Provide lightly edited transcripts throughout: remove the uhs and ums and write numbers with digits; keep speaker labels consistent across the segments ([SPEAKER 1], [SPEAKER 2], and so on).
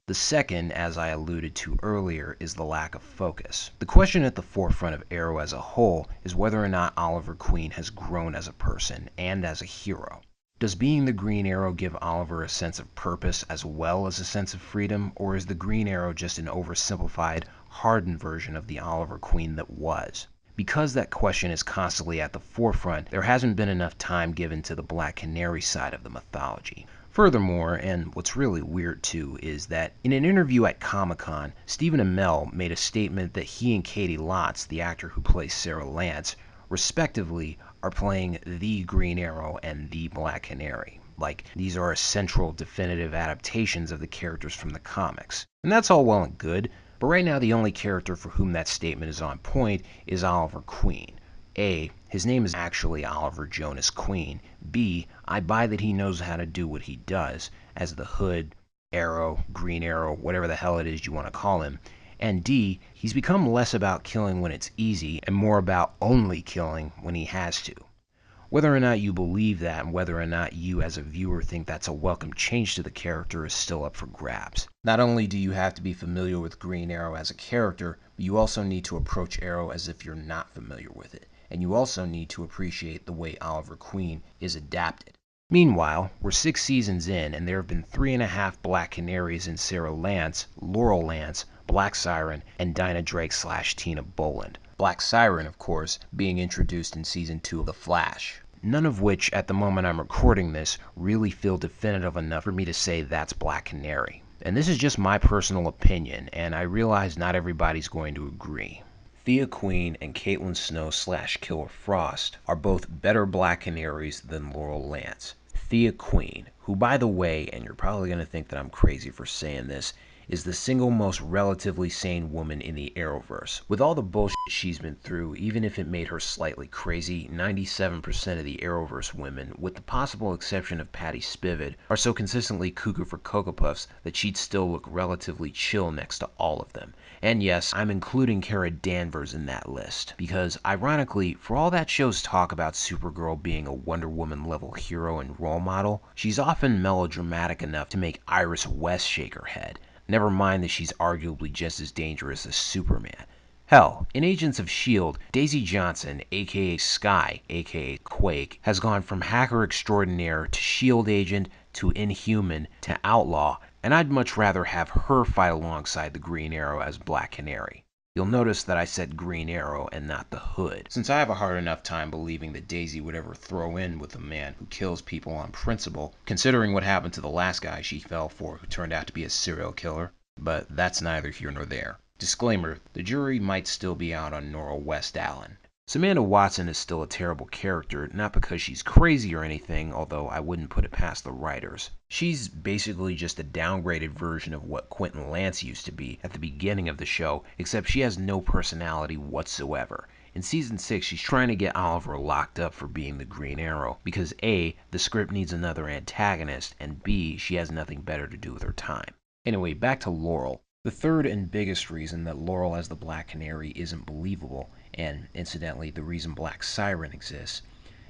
[SPEAKER 1] The second, as I alluded to earlier, is the lack of focus. The question at the forefront of Arrow as a whole is whether or not Oliver Queen has grown as a person and as a hero. Does being the Green Arrow give Oliver a sense of purpose as well as a sense of freedom, or is the Green Arrow just an oversimplified, hardened version of the Oliver Queen that was? Because that question is constantly at the forefront, there hasn't been enough time given to the Black Canary side of the mythology. Furthermore, and what's really weird too, is that in an interview at Comic-Con, Stephen Amell made a statement that he and Katie Lotz, the actor who plays Sara Lance, respectively, are playing the Green Arrow and the Black Canary. Like, these are essential, definitive adaptations of the characters from the comics. And that's all well and good, but right now the only character for whom that statement is on point is Oliver Queen. A, his name is actually Oliver Jonas Queen. B, I buy that he knows how to do what he does as the Hood, Arrow, Green Arrow, whatever the hell it is you want to call him. And D, he's become less about killing when it's easy and more about only killing when he has to. Whether or not you believe that and whether or not you as a viewer think that's a welcome change to the character is still up for grabs. Not only do you have to be familiar with Green Arrow as a character, but you also need to approach Arrow as if you're not familiar with it. And you also need to appreciate the way Oliver Queen is adapted. Meanwhile, we're 6 seasons in, and there have been 3.5 Black Canaries in Sara Lance, Laurel Lance, Black Siren, and Dinah Drake / Tina Boland. Black Siren, of course, being introduced in Season 2 of The Flash. None of which, at the moment I'm recording this, really feel definitive enough for me to say that's Black Canary. And this is just my personal opinion, and I realize not everybody's going to agree. Thea Queen and Caitlin Snow / Killer Frost are both better Black Canaries than Laurel Lance. Thea Queen, who by the way, and you're probably going to think that I'm crazy for saying this, is the single most relatively sane woman in the Arrowverse. With all the bullshit she's been through, even if it made her slightly crazy, 97% of the Arrowverse women, with the possible exception of Patty Spivot, are so consistently cuckoo for Cocoa Puffs that she'd still look relatively chill next to all of them. And yes, I'm including Kara Danvers in that list, because ironically, for all that show's talk about Supergirl being a Wonder Woman level hero and role model, she's often melodramatic enough to make Iris West shake her head. Never mind that she's arguably just as dangerous as Superman. Hell, in Agents of S.H.I.E.L.D., Daisy Johnson, aka Skye, aka Quake, has gone from hacker extraordinaire to S.H.I.E.L.D. agent to Inhuman to outlaw, and I'd much rather have her fight alongside the Green Arrow as Black Canary. You'll notice that I said Green Arrow and not the Hood, since I have a hard enough time believing that Daisy would ever throw in with a man who kills people on principle, considering what happened to the last guy she fell for who turned out to be a serial killer. But that's neither here nor there. Disclaimer, the jury might still be out on Nora West Allen. Samantha Watson is still a terrible character, not because she's crazy or anything, although I wouldn't put it past the writers. She's basically just a downgraded version of what Quentin Lance used to be at the beginning of the show, except she has no personality whatsoever. In Season 6, she's trying to get Oliver locked up for being the Green Arrow, because A, the script needs another antagonist, and B, she has nothing better to do with her time. Anyway, back to Laurel. The third and biggest reason that Laurel as the Black Canary isn't believable, and incidentally the reason Black Siren exists,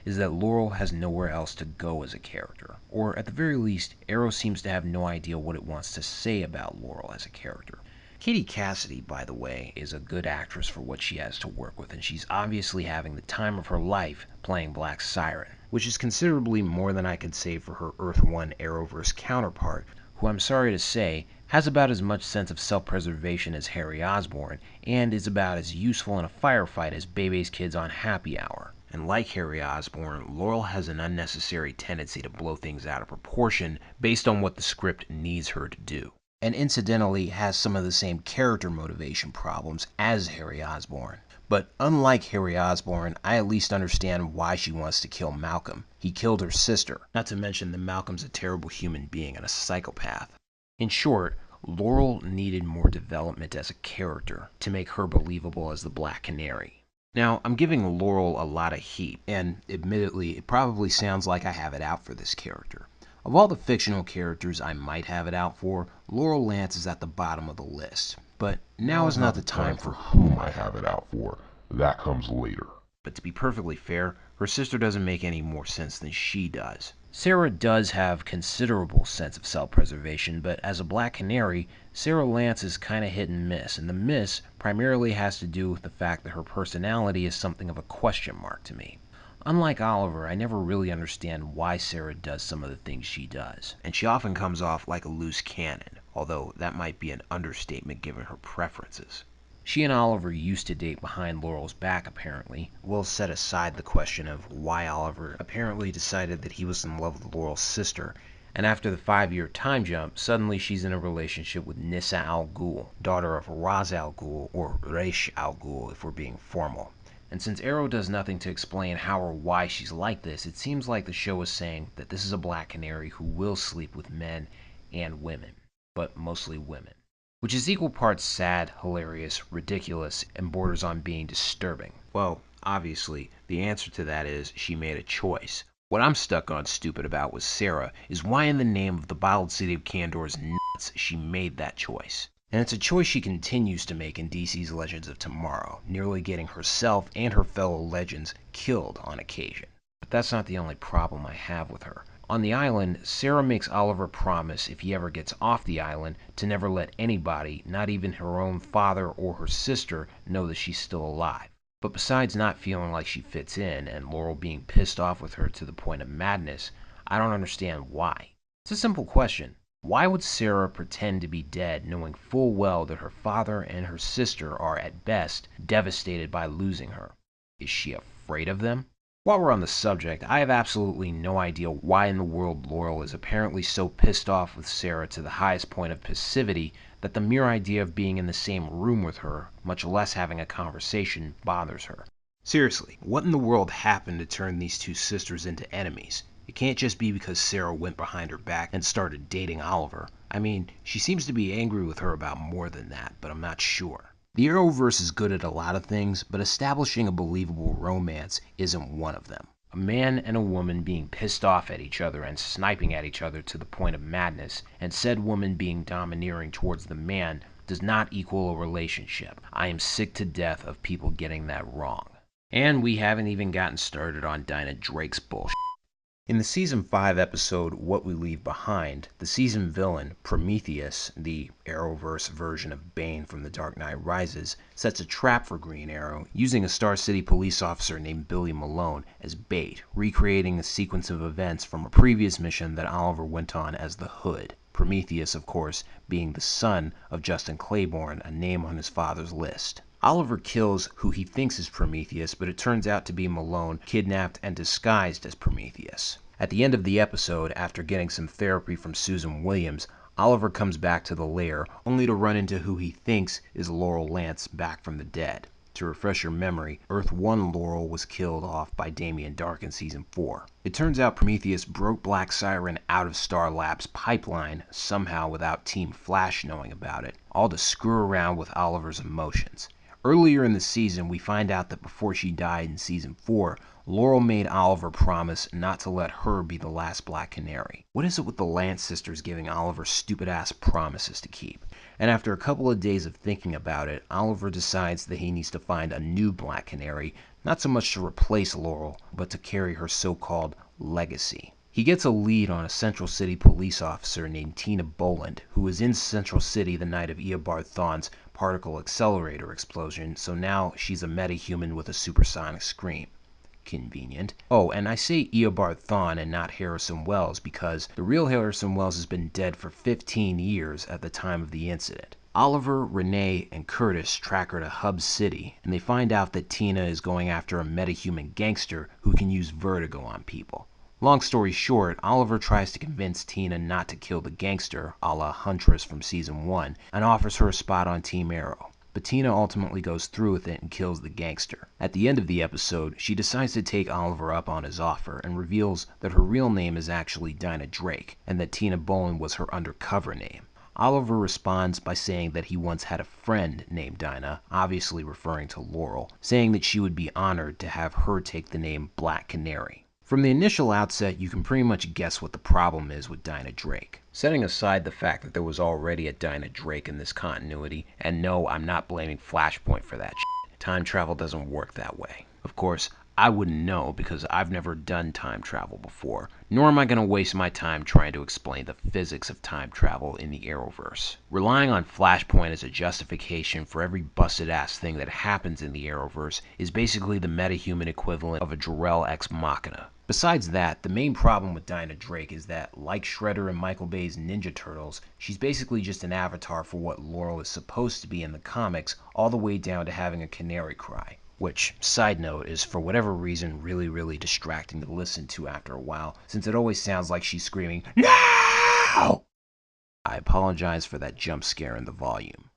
[SPEAKER 1] is that Laurel has nowhere else to go as a character. Or at the very least, Arrow seems to have no idea what it wants to say about Laurel as a character. Katie Cassidy, by the way, is a good actress for what she has to work with, and she's obviously having the time of her life playing Black Siren, which is considerably more than I could say for her Earth 1 Arrowverse counterpart, who I'm sorry to say has about as much sense of self-preservation as Harry Osborn, and is about as useful in a firefight as Bebe's kids on Happy Hour. And like Harry Osborn, Laurel has an unnecessary tendency to blow things out of proportion based on what the script needs her to do. And incidentally has some of the same character motivation problems as Harry Osborn. But unlike Harry Osborn, I at least understand why she wants to kill Malcolm. He killed her sister, not to mention that Malcolm's a terrible human being and a psychopath. In short, Laurel needed more development as a character to make her believable as the Black Canary. Now, I'm giving Laurel a lot of heat, and admittedly, it probably sounds like I have it out for this character. Of all the fictional characters I might have it out for, Laurel Lance is at the bottom of the list. But now is not the time for whom I have it out for.
[SPEAKER 2] That comes later.
[SPEAKER 1] But to be perfectly fair, her sister doesn't make any more sense than she does. Sara does have considerable sense of self-preservation, but as a Black Canary, Sara Lance is kinda hit and miss, and the miss primarily has to do with the fact that her personality is something of a question mark to me. Unlike Oliver, I never really understand why Sara does some of the things she does, and she often comes off like a loose cannon, although that might be an understatement given her preferences. She and Oliver used to date behind Laurel's back, apparently. We'll set aside the question of why Oliver apparently decided that he was in love with Laurel's sister, and after the 5-year time jump, suddenly she's in a relationship with Nissa Al-Ghul, daughter of Ra's Al-Ghul, or Raish Al-Ghul if we're being formal. And since Arrow does nothing to explain how or why she's like this, it seems like the show is saying that this is a Black Canary who will sleep with men and women, but mostly women. Which is equal parts sad, hilarious, ridiculous, and borders on being disturbing. Well, obviously, the answer to that is she made a choice. What I'm stuck on stupid about with Sara is why in the name of the bottled city of Kandor's nuts she made that choice. And it's a choice she continues to make in DC's Legends of Tomorrow, nearly getting herself and her fellow Legends killed on occasion. But that's not the only problem I have with her. On the island, Sara makes Oliver promise if he ever gets off the island to never let anybody, not even her own father or her sister, know that she's still alive. But besides not feeling like she fits in and Laurel being pissed off with her to the point of madness, I don't understand why. It's a simple question. Why would Sara pretend to be dead knowing full well that her father and her sister are at best devastated by losing her? Is she afraid of them? While we're on the subject, I have absolutely no idea why in the world Laurel is apparently so pissed off with Sara to the highest point of passivity that the mere idea of being in the same room with her, much less having a conversation, bothers her. Seriously, what in the world happened to turn these two sisters into enemies? It can't just be because Sara went behind her back and started dating Oliver. I mean, she seems to be angry with her about more than that, but I'm not sure. The Arrowverse is good at a lot of things, but establishing a believable romance isn't one of them. A man and a woman being pissed off at each other and sniping at each other to the point of madness, and said woman being domineering towards the man, does not equal a relationship. I am sick to death of people getting that wrong. And we haven't even gotten started on Dinah Drake's bullshit. In the Season 5 episode What We Leave Behind, the season villain, Prometheus, the Arrowverse version of Bane from The Dark Knight Rises, sets a trap for Green Arrow, using a Star City police officer named Billy Malone as bait, recreating a sequence of events from a previous mission that Oliver went on as the Hood. Prometheus, of course, being the son of Justin Claiborne, a name on his father's list. Oliver kills who he thinks is Prometheus, but it turns out to be Malone, kidnapped and disguised as Prometheus. At the end of the episode, after getting some therapy from Susan Williams, Oliver comes back to the lair, only to run into who he thinks is Laurel Lance back from the dead. To refresh your memory, Earth 1 Laurel was killed off by Damien Dark in Season 4. It turns out Prometheus broke Black Siren out of Star Labs' pipeline, somehow without Team Flash knowing about it, all to screw around with Oliver's emotions. Earlier in the season, we find out that before she died in Season 4, Laurel made Oliver promise not to let her be the last Black Canary. What is it with the Lance sisters giving Oliver stupid-ass promises to keep? And after a couple of days of thinking about it, Oliver decides that he needs to find a new Black Canary, not so much to replace Laurel, but to carry her so-called legacy. He gets a lead on a Central City police officer named Tina Boland, who was in Central City the night of Eobard Thawne's particle accelerator explosion, so now she's a metahuman with a supersonic scream. Convenient. Oh, and I say Eobard Thawne and not Harrison Wells because the real Harrison Wells has been dead for 15 years at the time of the incident. Oliver, Renee, and Curtis track her to Hub City, and they find out that Tina is going after a metahuman gangster who can use vertigo on people. Long story short, Oliver tries to convince Tina not to kill the gangster, a la Huntress from Season 1, and offers her a spot on Team Arrow. But Tina ultimately goes through with it and kills the gangster. At the end of the episode, she decides to take Oliver up on his offer and reveals that her real name is actually Dinah Drake, and that Tina Boland was her undercover name. Oliver responds by saying that he once had a friend named Dinah, obviously referring to Laurel, saying that she would be honored to have her take the name Black Canary. From the initial outset, you can pretty much guess what the problem is with Dinah Drake. Setting aside the fact that there was already a Dinah Drake in this continuity, and no, I'm not blaming Flashpoint for that shit. Time travel doesn't work that way. Of course, I wouldn't know because I've never done time travel before, nor am I going to waste my time trying to explain the physics of time travel in the Arrowverse. Relying on Flashpoint as a justification for every busted-ass thing that happens in the Arrowverse is basically the metahuman equivalent of a Jor-El ex machina. Besides that, the main problem with Dinah Drake is that, like Shredder and Michael Bay's Ninja Turtles, she's basically just an avatar for what Laurel is supposed to be in the comics, all the way down to having a canary cry. Which, side note, is for whatever reason really distracting to listen to after a while, since it always sounds like she's screaming, "No!" I apologize for that jump scare in the volume.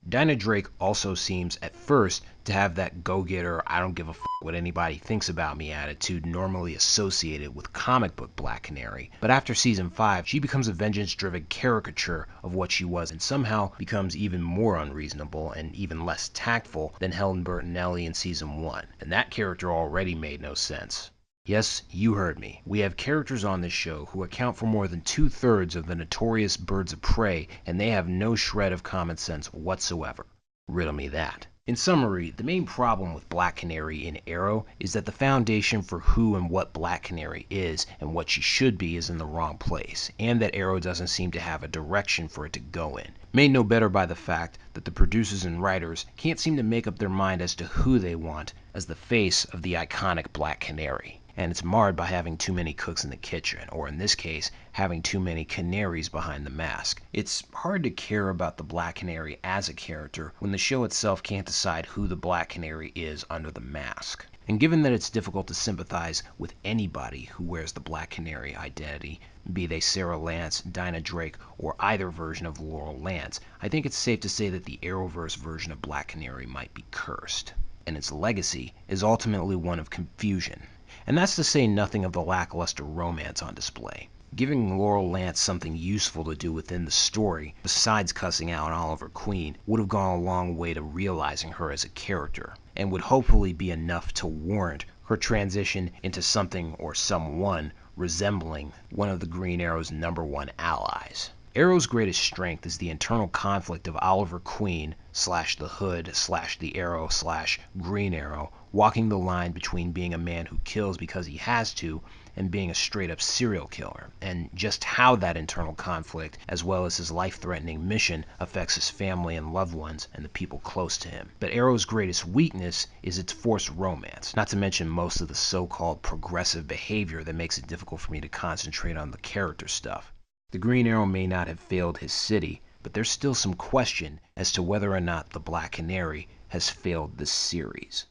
[SPEAKER 1] Dinah Drake also seems, at first, to have that go-getter, I don't give a f what anybody thinks about me attitude normally associated with comic book Black Canary, but after season 5, she becomes a vengeance-driven caricature of what she was and somehow becomes even more unreasonable and even less tactful than Helen Bertinelli in season 1, and that character already made no sense. Yes, you heard me. We have characters on this show who account for more than 2/3 of the notorious birds of prey, and they have no shred of common sense whatsoever. Riddle me that. In summary, the main problem with Black Canary in Arrow is that the foundation for who and what Black Canary is and what she should be is in the wrong place, and that Arrow doesn't seem to have a direction for it to go in. Made no better by the fact that the producers and writers can't seem to make up their mind as to who they want as the face of the iconic Black Canary. And it's marred by having too many cooks in the kitchen, or in this case, having too many canaries behind the mask. It's hard to care about the Black Canary as a character when the show itself can't decide who the Black Canary is under the mask. And given that it's difficult to sympathize with anybody who wears the Black Canary identity, be they Sara Lance, Dinah Drake, or either version of Laurel Lance, I think it's safe to say that the Arrowverse version of Black Canary might be cursed. And its legacy is ultimately one of confusion. And that's to say nothing of the lackluster romance on display. Giving Laurel Lance something useful to do within the story, besides cussing out Oliver Queen, would have gone a long way to realizing her as a character, and would hopefully be enough to warrant her transition into something or someone resembling one of the Green Arrow's #1 allies. Arrow's greatest strength is the internal conflict of Oliver Queen / the Hood / the Arrow / Green Arrow walking the line between being a man who kills because he has to and being a straight-up serial killer, and just how that internal conflict, as well as his life-threatening mission, affects his family and loved ones and the people close to him. But Arrow's greatest weakness is its forced romance, not to mention most of the so-called progressive behavior that makes it difficult for me to concentrate on the character stuff. The Green Arrow may not have failed his city, but there's still some question as to whether or not the Black Canary has failed this series.